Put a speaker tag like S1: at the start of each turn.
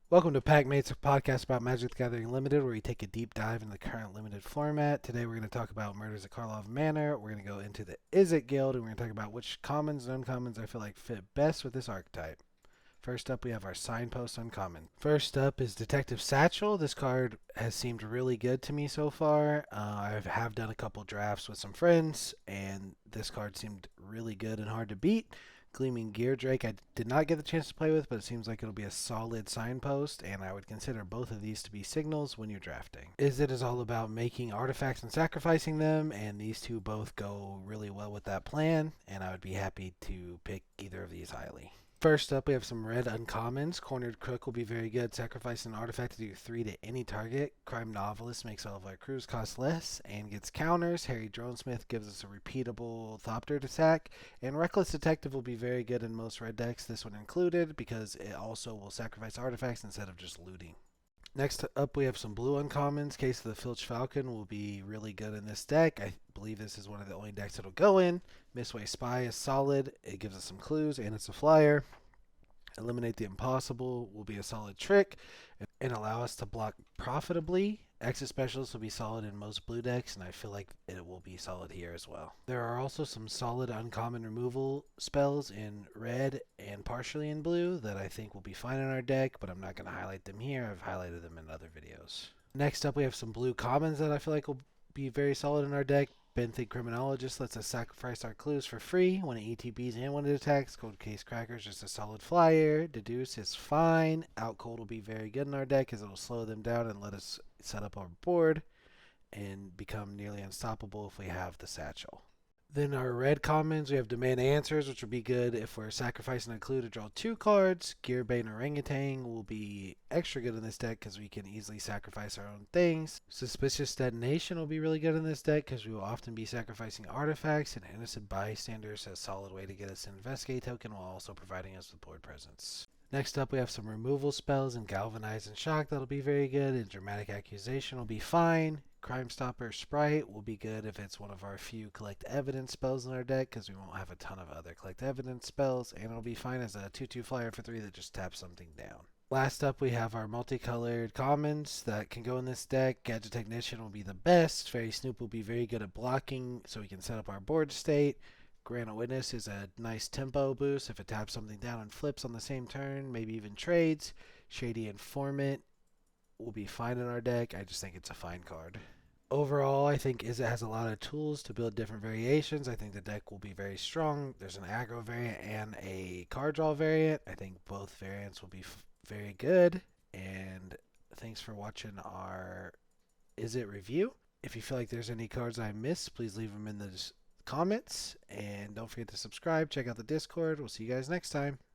S1: Welcome to Packmates, a podcast about Magic the Gathering Limited, where we take a deep dive into the current limited format. Today we're going to talk about Murders at Karlov Manor. We're going to go into the Izzet Guild, and we're going to talk about which commons and uncommons I feel like fit best with this archetype. First up, we have our Signpost Uncommon. First up is Detective Satchel. This card has seemed really good to me so far. I have done a couple drafts with some friends, and this card seemed really good and hard to beat. Gleaming Gear Drake, I did not get the chance to play with, but it seems like it'll be a solid signpost, and I would consider both of these to be signals when you're drafting. Izzet is all about making artifacts and sacrificing them, and these two both go really well with that plan, and I would be happy to pick either of these highly. First up, we have some red uncommons. Cornered Crook will be very good. Sacrifice an artifact to do 3 to any target. Crime Novelist makes all of our crews cost less and gets counters. Harry Dronesmith gives us a repeatable Thopter attack. And Reckless Detective will be very good in most red decks, this one included, because it also will sacrifice artifacts instead of just looting. Next up, we have some blue uncommons. Case of the Filch Falcon will be really good in this deck. I believe this is one of the only decks it'll go in. Mistway Spy is solid. It gives us some clues, and it's a flyer. Eliminate the Impossible will be a solid trick and allow us to block profitably. Exit Specialist will be solid in most blue decks, and I feel like it will be solid here as well. There are also some solid uncommon removal spells in red and partially in blue that I think will be fine in our deck, but I'm not going to highlight them here. I've highlighted them in other videos. Next up, we have some blue commons that I feel like will be very solid in our deck. Benthic Criminologist lets us sacrifice our clues for free when it ETBs and when it attacks. Cold Case Cracker's just a solid flyer. Deduce is fine. Out Cold will be very good in our deck as it will slow them down and let us set up our board and become nearly unstoppable if we have the Satchel. Then our red commons, we have Demand Answers, which will be good if we're sacrificing a clue to draw 2 cards. Gearbane Orangutan will be extra good in this deck because we can easily sacrifice our own things. Suspicious Detonation will be really good in this deck because we will often be sacrificing artifacts, and Innocent Bystander is a solid way to get us an Investigate token while also providing us with board presence. Next up, we have some removal spells in Galvanize and Shock that'll be very good, and Dramatic Accusation will be fine. Crime Stopper Sprite will be good if it's one of our few Collect Evidence spells in our deck, because we won't have a ton of other Collect Evidence spells, and it'll be fine as a 2/2 flyer for 3 that just taps something down. Last up, we have our multicolored commons that can go in this deck. Gadget Technician will be the best. Fairy Snoop will be very good at blocking, so we can set up our board state. Grant a Witness is a nice tempo boost if it taps something down and flips on the same turn, maybe even trades. Shady Informant will be fine in our deck. I just think it's a fine card. Overall, I think Izzet has a lot of tools to build different variations. I think the deck will be very strong. There's an aggro variant and a card draw variant. I think both variants will be very good. And thanks for watching our Izzet review. If you feel like there's any cards I missed, please leave them in the comments. And don't forget to subscribe. Check out the Discord. We'll see you guys next time.